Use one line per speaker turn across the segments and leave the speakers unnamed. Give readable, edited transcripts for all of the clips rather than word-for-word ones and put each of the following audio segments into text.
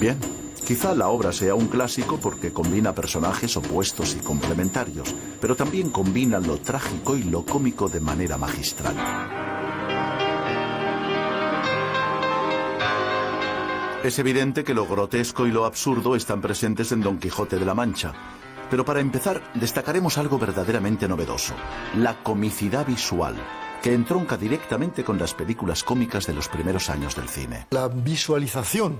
Bien, quizá la obra sea un clásico porque combina personajes opuestos y complementarios, pero también combina lo trágico y lo cómico de manera magistral. Es evidente que lo grotesco y lo absurdo están presentes en Don Quijote de la Mancha. Pero para empezar, destacaremos algo verdaderamente novedoso: la comicidad visual, que entronca directamente con las películas cómicas de los primeros años del cine.
La visualización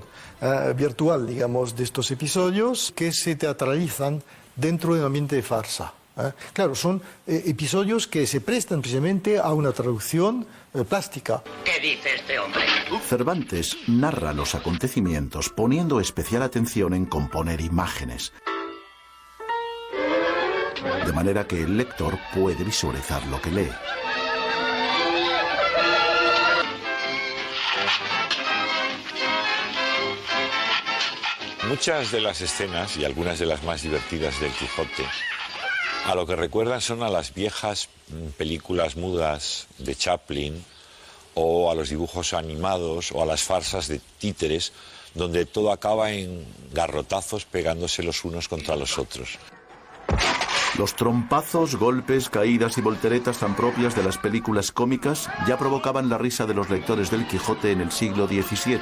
virtual, digamos, de estos episodios que se teatralizan dentro de un ambiente de farsa. Claro, son episodios que se prestan precisamente a una traducción plástica.
¿Qué dice este hombre?
Cervantes narra los acontecimientos poniendo especial atención en componer imágenes, de manera que el lector puede visualizar lo que lee.
Muchas de las escenas, y algunas de las más divertidas del Quijote, a lo que recuerdan son a las viejas películas mudas de Chaplin, o a los dibujos animados, o a las farsas de títeres, donde todo acaba en garrotazos pegándose los unos contra los otros.
Los trompazos, golpes, caídas y volteretas tan propias de las películas cómicas ya provocaban la risa de los lectores del Quijote en el siglo XVII.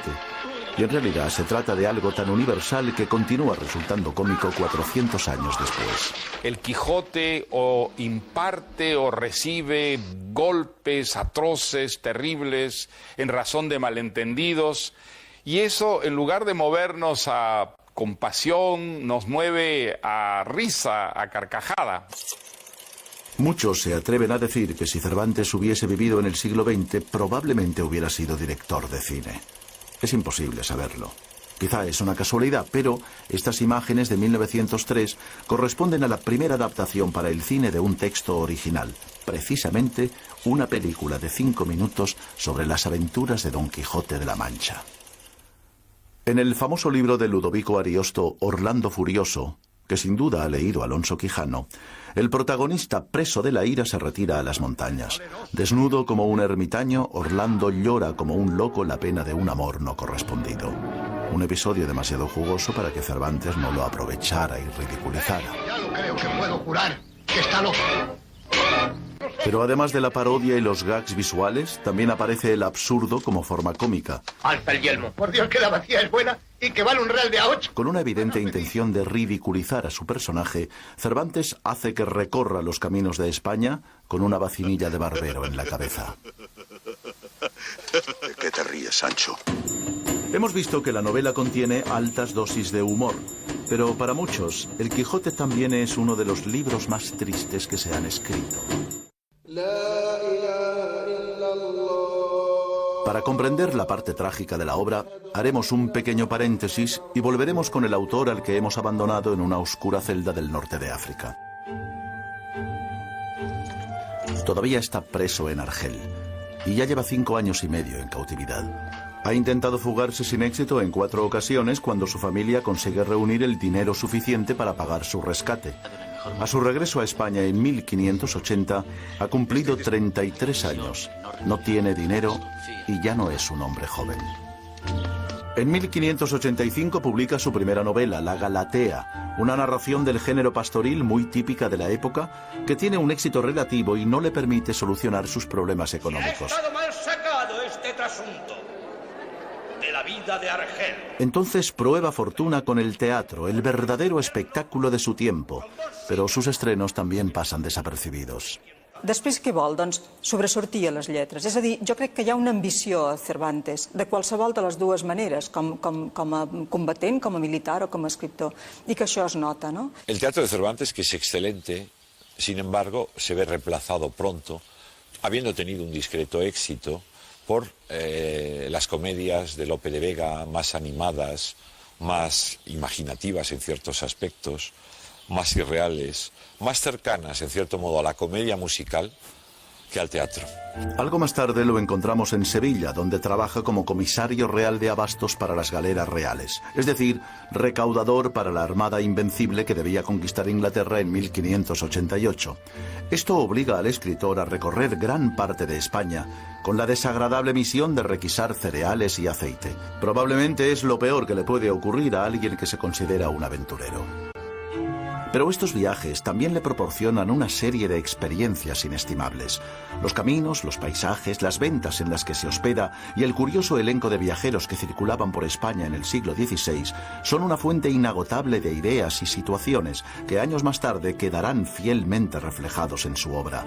Y en realidad se trata de algo tan universal que continúa resultando cómico 400 años después.
El Quijote o imparte o recibe golpes atroces, terribles, en razón de malentendidos, y eso, en lugar de movernos a compasión, nos mueve a risa, a carcajada.
Muchos se atreven a decir que si Cervantes hubiese vivido en el siglo XX, probablemente hubiera sido director de cine. Es imposible saberlo. Quizá es una casualidad, pero estas imágenes de 1903 corresponden a la primera adaptación para el cine de un texto original, precisamente una película de 5 minutos sobre las aventuras de Don Quijote de la Mancha. En el famoso libro de Ludovico Ariosto, Orlando Furioso, que sin duda ha leído Alonso Quijano, el protagonista, preso de la ira, se retira a las montañas. Desnudo como un ermitaño, Orlando llora como un loco la pena de un amor no correspondido. Un episodio demasiado jugoso para que Cervantes no lo aprovechara y ridiculizara.
Ya lo creo, que puedo jurar que está loco.
Pero además de la parodia y los gags visuales, también aparece el absurdo como forma cómica.
Alza el yelmo. Por Dios, que la vacía es buena y que vale un real de a 8.
Con una evidente intención de ridiculizar a su personaje, Cervantes hace que recorra los caminos de España con una vacinilla de barbero en la cabeza.
¿De qué te ríes, Sancho?
Hemos visto que la novela contiene altas dosis de humor, pero para muchos, El Quijote también es uno de los libros más tristes que se han escrito. Para comprender la parte trágica de la obra, haremos un pequeño paréntesis y volveremos con el autor al que hemos abandonado en una oscura celda del norte de África. Todavía está preso en Argel y ya lleva 5 años y medio en cautividad. Ha intentado fugarse sin éxito en 4 ocasiones cuando su familia consigue reunir el dinero suficiente para pagar su rescate. A su regreso a España en 1580 ha cumplido 33 años, no tiene dinero y ya no es un hombre joven. En 1585 publica su primera novela, La Galatea, una narración del género pastoril muy típica de la época que tiene un éxito relativo y no le permite solucionar sus problemas económicos.
Ha estado mal sacado este trasunto de la vida de Argel.
Entonces prueba fortuna con el teatro, el verdadero espectáculo de su tiempo, pero sus estrenos también pasan desapercibidos.
Després què vol? Doncs sobresortir a les lletres. És a dir, jo crec que hi ha una ambició a Cervantes, de qualsevol de les dues maneres, com a combatent, com a militar o com a escriptor, i que això es nota, ¿no?
El teatro de Cervantes, que es excelente, sin embargo, se ve reemplazado pronto, habiendo tenido un discreto éxito, por las comedias de Lope de Vega, más animadas, más imaginativas en ciertos aspectos, más irreales, más cercanas, en cierto modo, a la comedia musical, que al teatro.
Algo más tarde lo encontramos en Sevilla, donde trabaja como comisario real de abastos para las galeras reales, es decir, recaudador para la armada invencible que debía conquistar Inglaterra en 1588. Esto obliga al escritor a recorrer gran parte de España, con la desagradable misión de requisar cereales y aceite. Probablemente es lo peor que le puede ocurrir a alguien que se considera un aventurero. Pero estos viajes también le proporcionan una serie de experiencias inestimables. Los caminos, los paisajes, las ventas en las que se hospeda y el curioso elenco de viajeros que circulaban por España en el siglo XVI son una fuente inagotable de ideas y situaciones que años más tarde quedarán fielmente reflejados en su obra.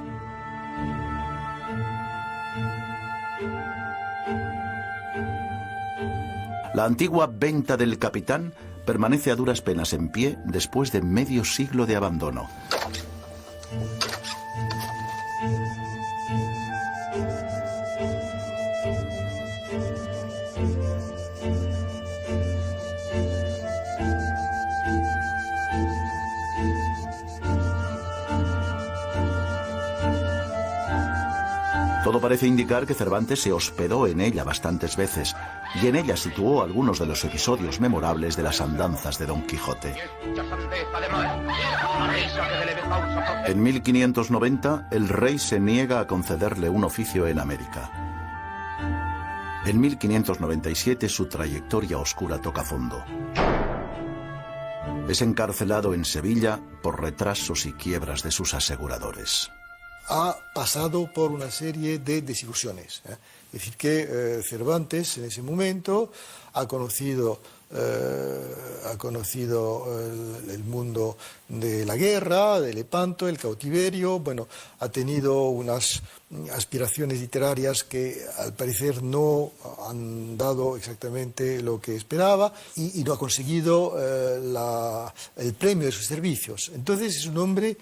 La antigua Venta del Capitán permanece a duras penas en pie después de medio siglo de abandono. Todo parece indicar que Cervantes se hospedó en ella bastantes veces y en ella situó algunos de los episodios memorables de las andanzas de Don Quijote. En 1590, el rey se niega a concederle un oficio en América. En 1597, su trayectoria oscura toca fondo. Es encarcelado en Sevilla por retrasos y quiebras de sus aseguradores.
Ha pasado por una serie de desilusiones. Es decir, que Cervantes en ese momento ha conocido el mundo de la guerra, de Lepanto, el cautiverio, bueno, ha tenido unas aspiraciones literarias que al parecer no han dado exactamente lo que esperaba y no ha conseguido el premio de sus servicios. Entonces es un hombre,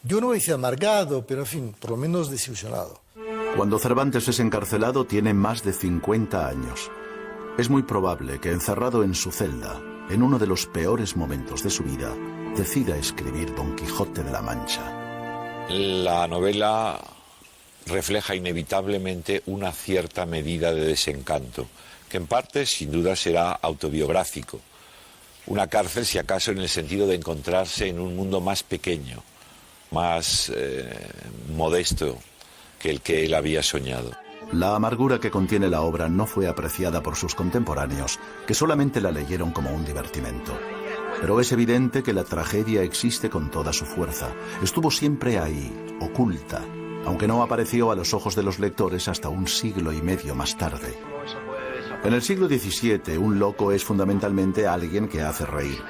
yo no decía amargado, pero en fin, por lo menos desilusionado.
Cuando Cervantes es encarcelado tiene más de 50 años. Es muy probable que encerrado en su celda, en uno de los peores momentos de su vida, decida escribir Don Quijote de la Mancha.
La novela refleja inevitablemente una cierta medida de desencanto, que en parte sin duda será autobiográfico. Una cárcel, si acaso, en el sentido de encontrarse en un mundo más pequeño, más modesto que el que él había soñado.
La amargura que contiene la obra no fue apreciada por sus contemporáneos, que solamente la leyeron como un divertimento. Pero es evidente que la tragedia existe con toda su fuerza. Estuvo siempre ahí, oculta, aunque no apareció a los ojos de los lectores hasta un siglo y medio más tarde. En el siglo XVII, un loco es fundamentalmente alguien que hace reír.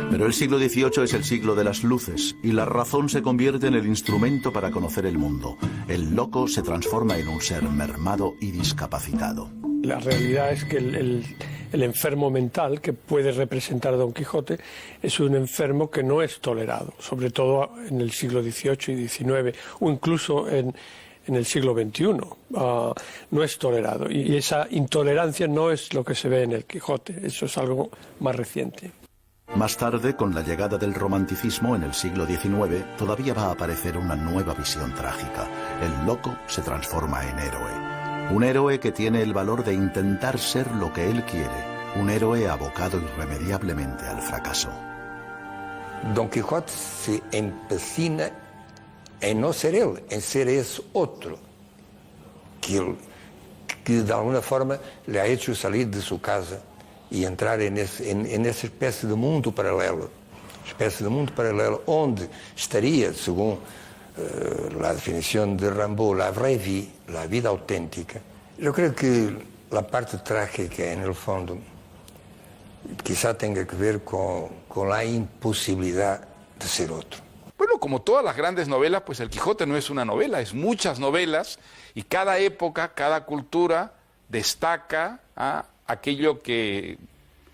Pero el siglo XVIII es el siglo de las luces y la razón se convierte en el instrumento para conocer el mundo. El loco se transforma en un ser mermado y discapacitado.
La realidad es que el enfermo mental que puede representar a Don Quijote es un enfermo que no es tolerado, sobre todo en el siglo XVIII y XIX, o incluso en el siglo XXI. No es tolerado. Y esa intolerancia no es lo que se ve en el Quijote, eso es algo más reciente.
Más tarde, con la llegada del romanticismo en el siglo XIX, todavía va a aparecer una nueva visión trágica. El loco se transforma en héroe. Un héroe que tiene el valor de intentar ser lo que él quiere. Un héroe abocado irremediablemente al fracaso.
Don Quijote se empecina en no ser él, en ser ese otro que de alguna forma le ha hecho salir de su casa y entrar en esa especie de mundo paralelo, onde estaría, según la definición de Rimbaud, la vraie vie, la vida auténtica. Yo creo que la parte trágica, en el fondo, quizá tenga que ver con la imposibilidad de ser otro.
Bueno, como todas las grandes novelas, pues El Quijote no es una novela, es muchas novelas, y cada época, cada cultura destaca aquello que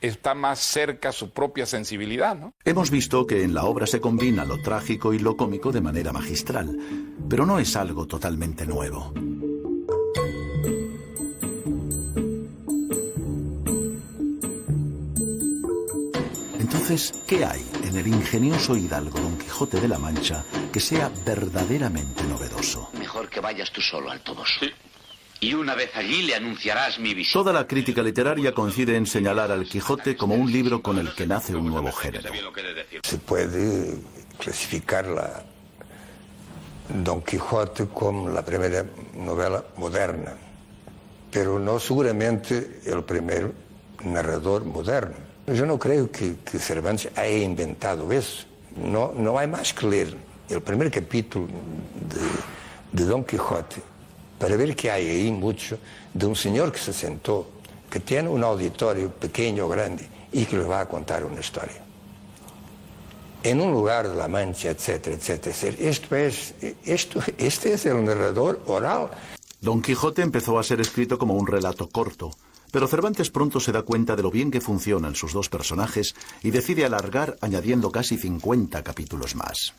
está más cerca a su propia sensibilidad, ¿no?
Hemos visto que en la obra se combina lo trágico y lo cómico de manera magistral, pero no es algo totalmente nuevo. Entonces, ¿qué hay en el ingenioso hidalgo Don Quijote de la Mancha que sea verdaderamente novedoso?
Mejor que vayas tú solo al Toboso. Sí. Y una vez allí le anunciarás mi visita.
Toda la crítica literaria coincide en señalar al Quijote como un libro con el que nace un nuevo género.
Se puede clasificar la Don Quijote como la primera novela moderna, pero no seguramente el primer narrador moderno. Yo no creo que Cervantes haya inventado eso. No hay más que leer el primer capítulo de Don Quijote para ver que hay ahí mucho de un señor que se sentó, que tiene un auditorio pequeño o grande y que le va a contar una historia. En un lugar de la Mancha, etcétera, etcétera, etcétera. Este es el narrador oral.
Don Quijote empezó a ser escrito como un relato corto, pero Cervantes pronto se da cuenta de lo bien que funcionan sus dos personajes y decide alargar añadiendo casi 50 capítulos más.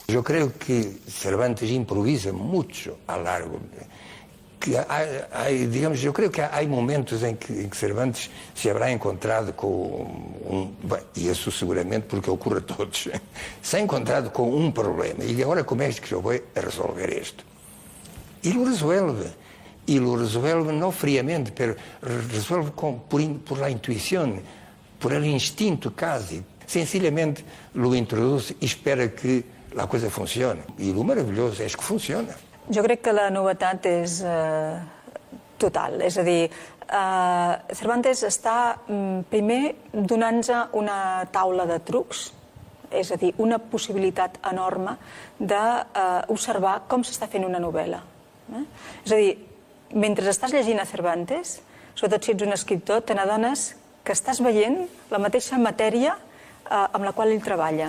Yo creo que Cervantes improvisa mucho a largo. Yo creo que hay momentos en que Cervantes se habrá encontrado con y eso seguramente porque ocurre a todos, se ha encontrado con un problema y ahora cómo es que yo voy a resolver esto. Y lo resuelve. Y lo resuelve no fríamente, pero resuelve por la intuición, por el instinto casi. Sencillamente lo introduce y espera que la cosa funciona. I el meravelloso és que funciona.
Jo crec que la novetat és total. És a dir, Cervantes està primer donant-nos una taula de trucs, és a dir, una possibilitat enorme d'observar com s'està fent una novel·la. És a dir, mentre estàs llegint a Cervantes, sobretot si ets un escriptor, te n'adones que estàs veient la mateixa matèria amb la qual ell treballa.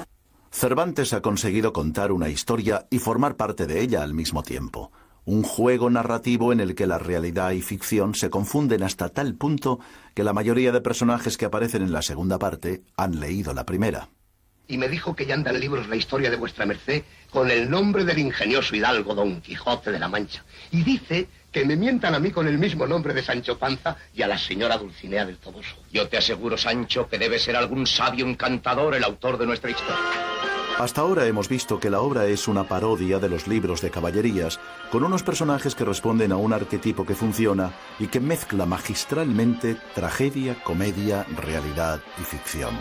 Cervantes ha conseguido contar una historia y formar parte de ella al mismo tiempo. Un juego narrativo en el que la realidad y ficción se confunden hasta tal punto que la mayoría de personajes que aparecen en la segunda parte han leído la primera.
Y me dijo que ya anda en libros la historia de vuestra merced con el nombre del ingenioso hidalgo Don Quijote de la Mancha. Y dice que me mientan a mí con el mismo nombre de Sancho Panza y a la señora Dulcinea del Toboso.
Yo te aseguro, Sancho, que debe ser algún sabio encantador el autor de nuestra historia.
Hasta ahora hemos visto que la obra es una parodia de los libros de caballerías, con unos personajes que responden a un arquetipo que funciona y que mezcla magistralmente tragedia, comedia, realidad y ficción.